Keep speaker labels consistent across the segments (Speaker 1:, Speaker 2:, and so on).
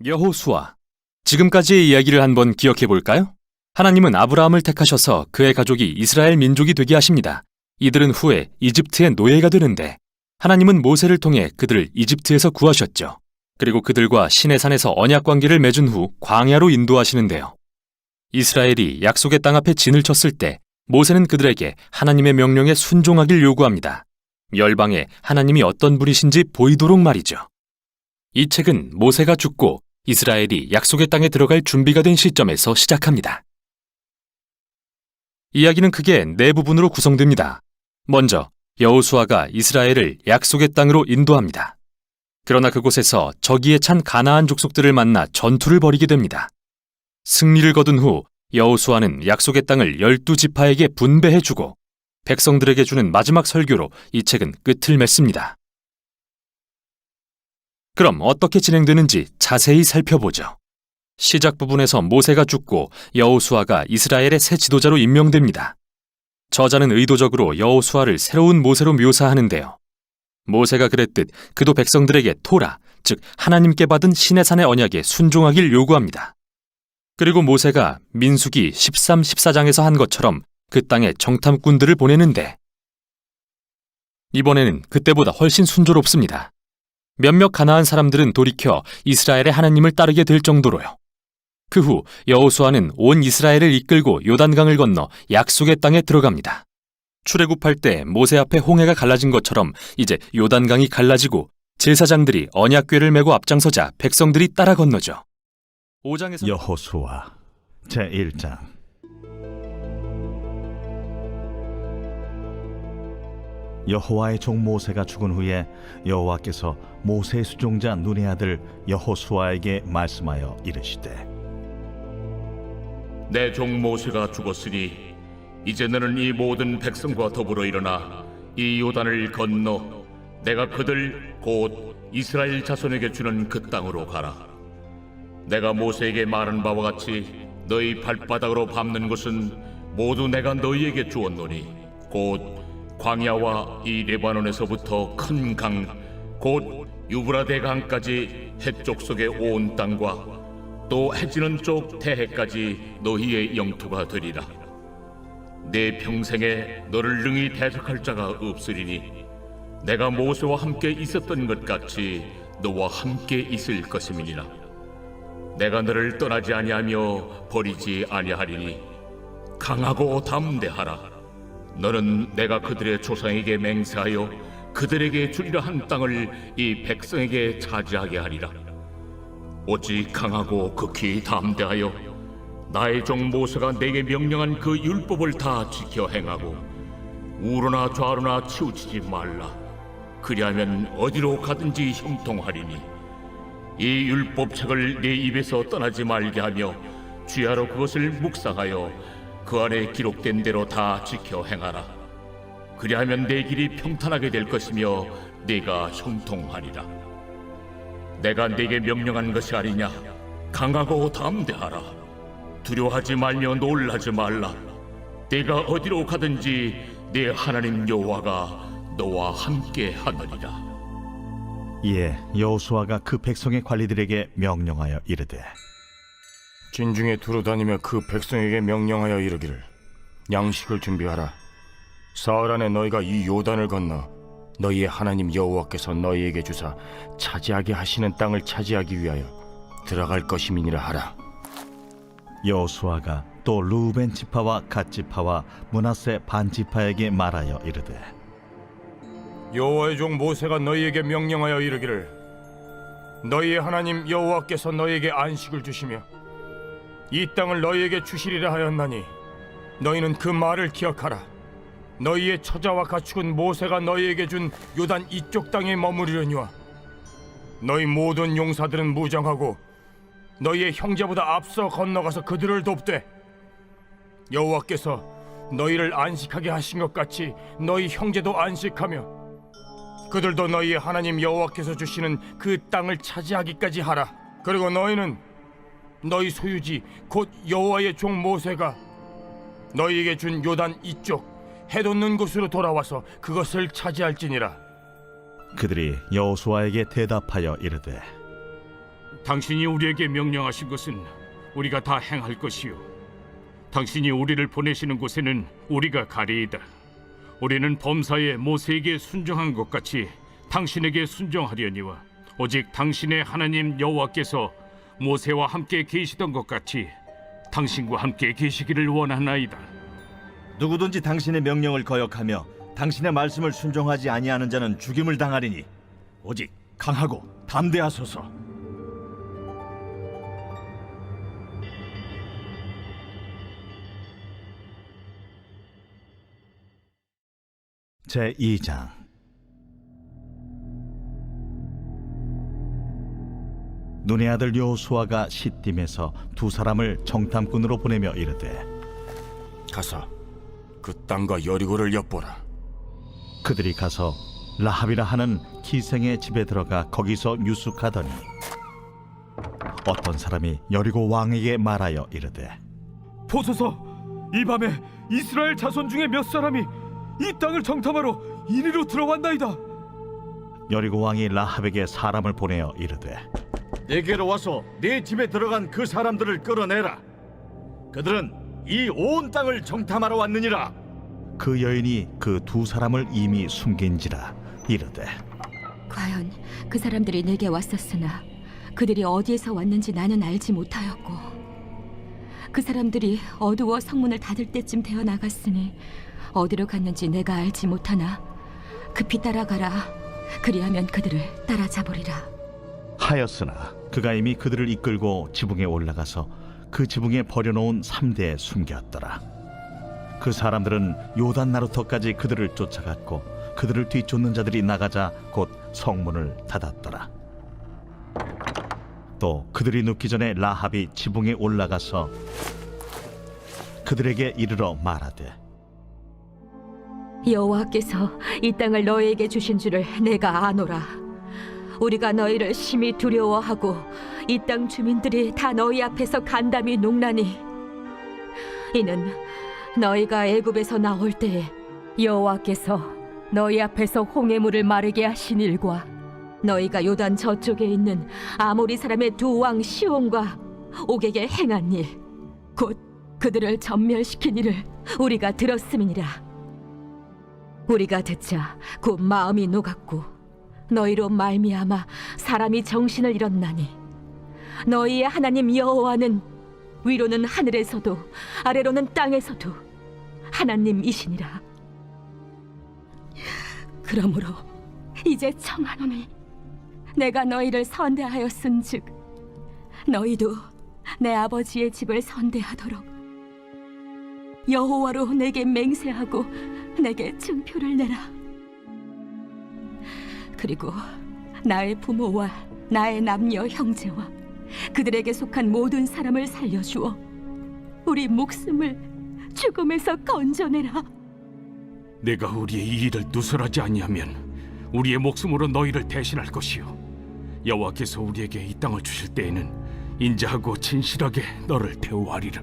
Speaker 1: 여호수아, 지금까지의 이야기를 한번 기억해 볼까요? 하나님은 아브라함을 택하셔서 그의 가족이 이스라엘 민족이 되게 하십니다. 이들은 후에 이집트의 노예가 되는데 하나님은 모세를 통해 그들을 이집트에서 구하셨죠. 그리고 그들과 시내산에서 언약 관계를 맺은 후 광야로 인도하시는데요. 이스라엘이 약속의 땅 앞에 진을 쳤을 때 모세는 그들에게 하나님의 명령에 순종하길 요구합니다. 열방에 하나님이 어떤 분이신지 보이도록 말이죠. 이 책은 모세가 죽고 이스라엘이 약속의 땅에 들어갈 준비가 된 시점에서 시작합니다. 이야기는 크게 네 부분으로 구성됩니다. 먼저 여호수아가 이스라엘을 약속의 땅으로 인도합니다. 그러나 그곳에서 저기에 찬 가나안 족속들을 만나 전투를 벌이게 됩니다. 승리를 거둔 후 여호수아는 약속의 땅을 12지파에게 분배해주고 백성들에게 주는 마지막 설교로 이 책은 끝을 맺습니다. 그럼 어떻게 진행되는지 자세히 살펴보죠. 시작 부분에서 모세가 죽고 여호수아가 이스라엘의 새 지도자로 임명됩니다. 저자는 의도적으로 여호수아를 새로운 모세로 묘사하는데요. 모세가 그랬듯 그도 백성들에게 토라, 즉 하나님께 받은 시내산의 언약에 순종하길 요구합니다. 그리고 모세가 민수기 13, 14장에서 한 것처럼 그 땅에 정탐꾼들을 보내는데 이번에는 그때보다 훨씬 순조롭습니다. 몇몇 가나안 사람들은 돌이켜 이스라엘의 하나님을 따르게 될 정도로요. 그 후 여호수아는 온 이스라엘을 이끌고 요단강을 건너 약속의 땅에 들어갑니다. 출애굽할 때 모세 앞에 홍해가 갈라진 것처럼 이제 요단강이 갈라지고 제사장들이 언약궤를 메고 앞장서자 백성들이 따라 건너죠. 5장에서
Speaker 2: 여호수아 제1장. 여호와의 종 모세가 죽은 후에 여호와께서 모세의 수종자 눈의 아들 여호수아에게 말씀하여 이르시되,
Speaker 3: 내 종 모세가 죽었으니 이제 너는 이 모든 백성과 더불어 일어나 이 요단을 건너 내가 그들 곧 이스라엘 자손에게 주는 그 땅으로 가라. 내가 모세에게 말한 바와 같이 너희 발바닥으로 밟는 것은 모두 내가 너희에게 주었노니 곧 광야와 이 레바논에서부터 큰 강 곧 유브라데 강까지 해쪽 속의 온 땅과 또 해지는 쪽 태해까지 너희의 영토가 되리라. 내 평생에 너를 능히 대적할 자가 없으리니 내가 모세와 함께 있었던 것 같이 너와 함께 있을 것임이니라. 내가 너를 떠나지 아니하며 버리지 아니하리니 강하고 담대하라. 너는 내가 그들의 조상에게 맹세하여 그들에게 주리라 한 땅을 이 백성에게 차지하게 하리라. 오직 강하고 극히 담대하여 나의 종 모세가 내게 명령한 그 율법을 다 지켜 행하고 우로나 좌로나 치우치지 말라. 그리하면 어디로 가든지 형통하리니 이 율법책을 네 입에서 떠나지 말게 하며 주야로 그것을 묵상하여 그 안에 기록된 대로 다 지켜 행하라. 그리하면 내 길이 평탄하게 될 것이며 네가 형통하리라. 내가 네게 명령한 것이 아니냐. 강하고 담대하라. 두려워하지 말며 놀라지 말라. 네가 어디로 가든지 네 하나님 여호와가 너와 함께 하느니라.
Speaker 2: 이에 여호수아가 그 백성의 관리들에게 명령하여 이르되,
Speaker 4: 진중에 두루다니며 그 백성에게 명령하여 이르기를 양식을 준비하라. 사흘 안에 너희가 이 요단을 건너 너희의 하나님 여호와께서 너희에게 주사 차지하게 하시는 땅을 차지하기 위하여 들어갈 것임이니라 하라.
Speaker 2: 여호수아가 또 르우벤 지파와 갓 지파와 므낫세 반 지파에게 말하여 이르되,
Speaker 4: 여호와의 종 모세가 너희에게 명령하여 이르기를 너희의 하나님 여호와께서 너희에게 안식을 주시며 이 땅을 너희에게 주시리라 하였나니 너희는 그 말을 기억하라. 너희의 처자와 가축은 모세가 너희에게 준 요단 이쪽 땅에 머무르려니와 너희 모든 용사들은 무장하고 너희의 형제보다 앞서 건너가서 그들을 돕되 여호와께서 너희를 안식하게 하신 것 같이 너희 형제도 안식하며 그들도 너희의 하나님 여호와께서 주시는 그 땅을 차지하기까지 하라. 그리고 너희는 너희 소유지 곧 여호와의 종 모세가 너희에게 준 요단 이쪽 해돋는 곳으로 돌아와서 그것을 차지할지니라.
Speaker 2: 그들이 여호수아에게 대답하여 이르되,
Speaker 3: 당신이 우리에게 명령하신 것은 우리가 다 행할 것이요 당신이 우리를 보내시는 곳에는 우리가 가리이다. 우리는 범사에 모세에게 순종한 것 같이 당신에게 순종하려니와 오직 당신의 하나님 여호와께서 모세와 함께 계시던 것 같이 당신과 함께 계시기를 원하나이다.
Speaker 2: 누구든지 당신의 명령을 거역하며 당신의 말씀을 순종하지 아니하는 자는 죽임을 당하리니 오직 강하고 담대하소서. 제2장. 눈의 아들 여호수아가 시딤에서 두 사람을 정탐꾼으로 보내며 이르되
Speaker 4: 가서 그 땅과 여리고를 엿보라.
Speaker 2: 그들이 가서 라합이라 하는 기생의 집에 들어가 거기서 유숙하더니 어떤 사람이 여리고 왕에게 말하여 이르되
Speaker 4: 보소서, 이 밤에 이스라엘 자손 중에 몇 사람이 이 땅을 정탐하러 이리로 들어왔나이다.
Speaker 2: 여리고 왕이 라합에게 사람을 보내어 이르되
Speaker 5: 내게로 와서 내 집에 들어간 그 사람들을 끌어내라. 그들은 이 온 땅을 정탐하러 왔느니라.
Speaker 2: 그 여인이 그 두 사람을 이미 숨긴지라 이르되
Speaker 6: 과연 그 사람들이 내게 왔었으나 그들이 어디에서 왔는지 나는 알지 못하였고 그 사람들이 어두워 성문을 닫을 때쯤 되어 나갔으니 어디로 갔는지 내가 알지 못하나 급히 따라가라. 그리하면 그들을 따라잡으리라.
Speaker 2: 하였으나 그가 이미 그들을 이끌고 지붕에 올라가서 그 지붕에 버려놓은 3대에 숨겼더라. 그 사람들은 요단 나루터까지 그들을 쫓아갔고 그들을 뒤쫓는 자들이 나가자 곧 성문을 닫았더라. 또 그들이 눕기 전에 라합이 지붕에 올라가서 그들에게 이르러 말하되
Speaker 6: 여호와께서 이 땅을 너희에게 주신 줄을 내가 아노라. 우리가 너희를 심히 두려워하고 이 땅 주민들이 다 너희 앞에서 간담이 농나니 이는 너희가 애굽에서 나올 때에 여호와께서 너희 앞에서 홍해물을 마르게 하신 일과 너희가 요단 저쪽에 있는 아모리 사람의 두 왕 시온과 옥에게 행한 일 곧 그들을 전멸시킨 일을 우리가 들었음이니라. 우리가 듣자 곧 마음이 녹았고 너희로 말미암아 사람이 정신을 잃었나니 너희의 하나님 여호와는 위로는 하늘에서도 아래로는 땅에서도 하나님이시니라. 그러므로 이제 청하노니 내가 너희를 선대하였은즉 너희도 내 아버지의 집을 선대하도록 여호와로 내게 맹세하고 내게 증표를 내라. 그리고 나의 부모와 나의 남녀 형제와 그들에게 속한 모든 사람을 살려주어 우리 목숨을 죽음에서 건져내라.
Speaker 3: 내가 우리의 이 일을 누설하지 아니하면 우리의 목숨으로 너희를 대신할 것이요 여호와께서 우리에게 이 땅을 주실 때에는 인자하고 진실하게 너를 대우하리라.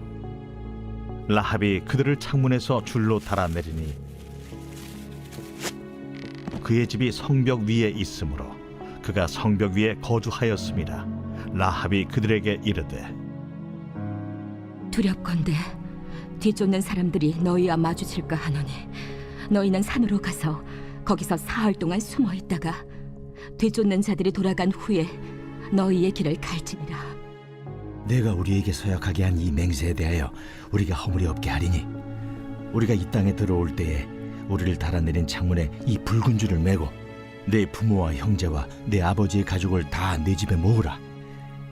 Speaker 2: 라합이 그들을 창문에서 줄로 달아내리니 그의 집이 성벽 위에 있으므로 그가 성벽 위에 거주하였습니다. 라합이 그들에게 이르되
Speaker 6: 두렵건대 뒤쫓는 사람들이 너희와 마주칠까 하노니 너희는 산으로 가서 거기서 사흘 동안 숨어 있다가 뒤쫓는 자들이 돌아간 후에 너희의 길을 갈지니라.
Speaker 5: 내가 우리에게 서약하게 한 이 맹세에 대하여 우리가 허물이 없게 하리니 우리가 이 땅에 들어올 때에 우리를 달아내린 창문에 이 붉은 줄을 매고 내 부모와 형제와 내 아버지의 가족을 다 내 집에 모으라.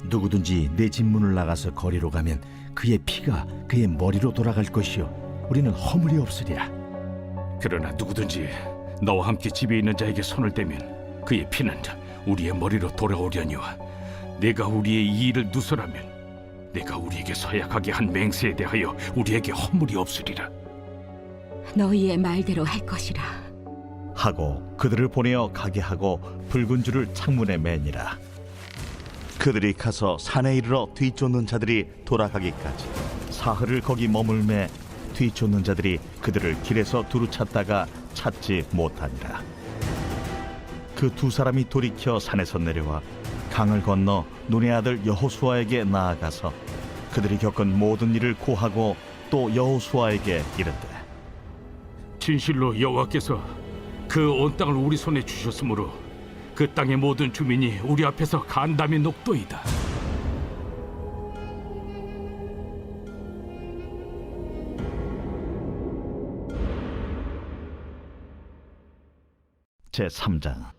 Speaker 5: 누구든지 내 집 문을 나가서 거리로 가면 그의 피가 그의 머리로 돌아갈 것이요 우리는 허물이 없으리라.
Speaker 3: 그러나 누구든지 너와 함께 집에 있는 자에게 손을 대면 그의 피는 우리의 머리로 돌아오려니와 내가 우리의 이 일을 누설하면 내가 우리에게 서약하게 한 맹세에 대하여 우리에게 허물이 없으리라.
Speaker 6: 너희의 말대로 할 것이라.
Speaker 2: 하고 그들을 보내어 가게 하고 붉은 줄을 창문에 매니라. 그들이 가서 산에 이르러 뒤쫓는 자들이 돌아가기까지 사흘을 거기 머물매 뒤쫓는 자들이 그들을 길에서 두루 찾다가 찾지 못하니라. 그 두 사람이 돌이켜 산에서 내려와 강을 건너 눈의 아들 여호수아에게 나아가서 그들이 겪은 모든 일을 고하고 또 여호수아에게 이르되
Speaker 7: 진실로 여호와께서 그 온 땅을 우리 손에 주셨으므로 그 땅의 모든 주민이 우리 앞에서 간담이 녹도이다.
Speaker 2: 제3장.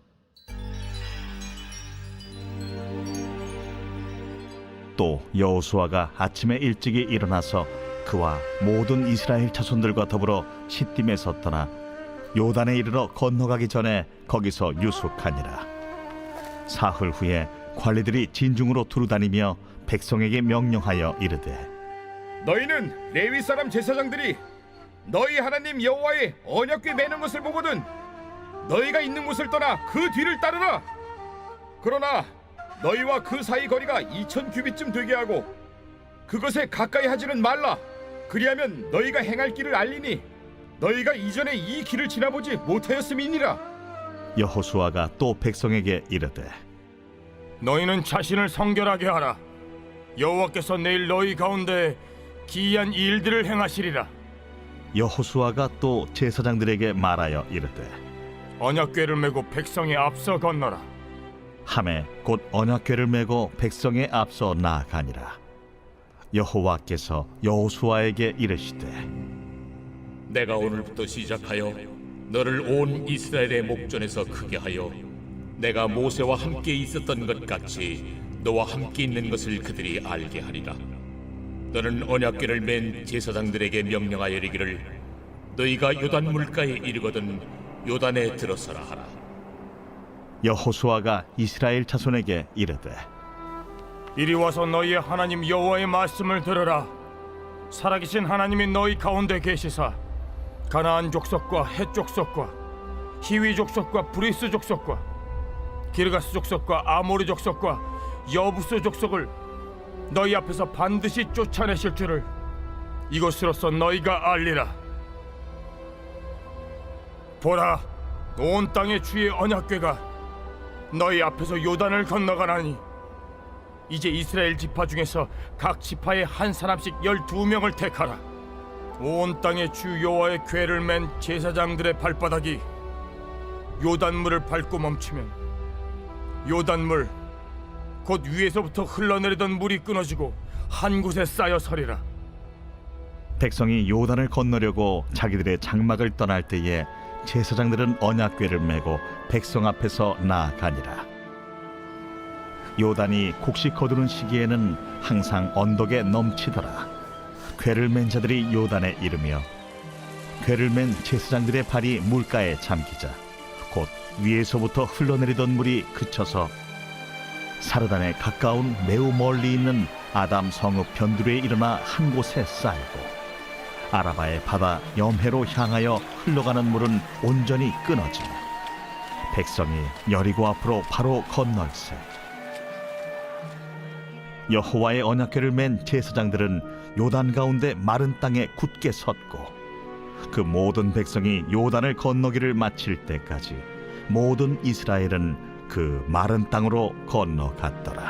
Speaker 2: 또 여호수아가 아침에 일찍이 일어나서 그와 모든 이스라엘 자손들과 더불어 시딤에 섰더나 요단에 이르러 건너가기 전에 거기서 유숙하니라. 사흘 후에 관리들이 진중으로 두루다니며 백성에게 명령하여 이르되
Speaker 4: 너희는 레위 사람 제사장들이 너희 하나님 여호와의 언약궤 매는 것을 보거든 너희가 있는 곳을 떠나 그 뒤를 따르라. 그러나 너희와 그 사이 거리가 2000 규빗쯤 되게 하고 그것에 가까이 하지는 말라. 그리하면 너희가 행할 길을 알리니 너희가 이전에 이 길을 지나보지 못하였음이니라.
Speaker 2: 여호수아가 또 백성에게 이르되
Speaker 4: 너희는 자신을 성결하게 하라. 여호와께서 내일 너희 가운데 기이한 일들을 행하시리라.
Speaker 2: 여호수아가 또 제사장들에게 말하여 이르되
Speaker 4: 언약궤를 메고 백성의 앞서 건너라.
Speaker 2: 함에 곧 언약궤를 메고 백성의 앞서 나아가니라. 여호와께서 여호수아에게 이르시되
Speaker 3: 내가 오늘부터 시작하여 너를 온 이스라엘의 목전에서 크게 하여 내가 모세와 함께 있었던 것 같이 너와 함께 있는 것을 그들이 알게 하리라. 너는 언약궤를 맨 제사장들에게 명령하여 이르기를 너희가 요단 물가에 이르거든 요단에 들어서라 하라.
Speaker 2: 여호수아가 이스라엘 자손에게 이르되
Speaker 4: 이리 와서 너희의 하나님 여호와의 말씀을 들으라. 살아계신 하나님이 너희 가운데 계시사 가나안 족속과 헷 족속과 히위 족속과 브리스 족속과 기르가스 족속과 아모리 족속과 여부스 족속을 너희 앞에서 반드시 쫓아내실 줄을 이것으로서 너희가 알리라. 보라, 온 땅의 주의 언약궤가 너희 앞에서 요단을 건너가나니 이제 이스라엘 지파 중에서 각 지파에 한 사람씩 12명을 택하라. 온 땅의 주 여호와의 궤를 맨 제사장들의 발바닥이 요단물을 밟고 멈추면 요단물 곧 위에서부터 흘러내리던 물이 끊어지고 한 곳에 쌓여 서리라.
Speaker 2: 백성이 요단을 건너려고 자기들의 장막을 떠날 때에 제사장들은 언약궤를 메고 백성 앞에서 나아가니라. 요단이 곡식 거두는 시기에는 항상 언덕에 넘치더라. 궤를 맨 자들이 요단에 이르며 궤를 맨 제사장들의 발이 물가에 잠기자 곧 위에서부터 흘러내리던 물이 그쳐서 사르단에 가까운 매우 멀리 있는 아담 성읍 변두리에 일어나 한 곳에 쌓이고 아라바의 바다 염해로 향하여 흘러가는 물은 온전히 끊어지며 백성이 여리고 앞으로 바로 건널세. 여호와의 언약궤를 맨 제사장들은 요단 가운데 마른 땅에 굳게 섰고 그 모든 백성이 요단을 건너기를 마칠 때까지 모든 이스라엘은 그 마른 땅으로 건너갔더라.